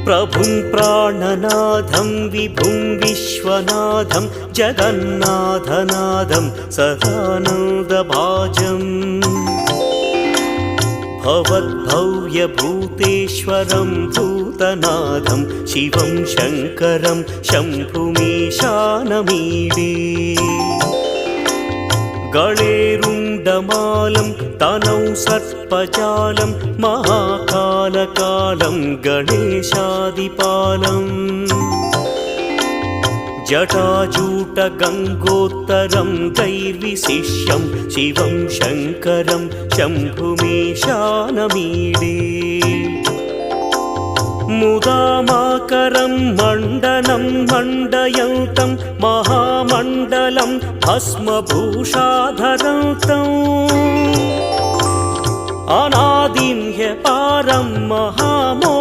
प्रभुं प्राणनाथं विभुं विश्वनाथं जगन्नाथनाथं सदानन्दभाजम् भवद्भव्यभूतेश्वरं भूतनाथं शिवं शङ्करं शम्भुमीशानमीडे गणेरुण्डमालं तनौ सर्पजालं महाकालकालं गणेशादिपालम् जटाजूटगङ्गोत्तरं दैर्विशिष्यं शिवं शङ्करं शम्भुमीशानमीडे मुदामाकरं मण्डनं मण्डयन्तं महामण्डलं भस्मभूषाधरन्तम् अनादिं ह्यपारं महामो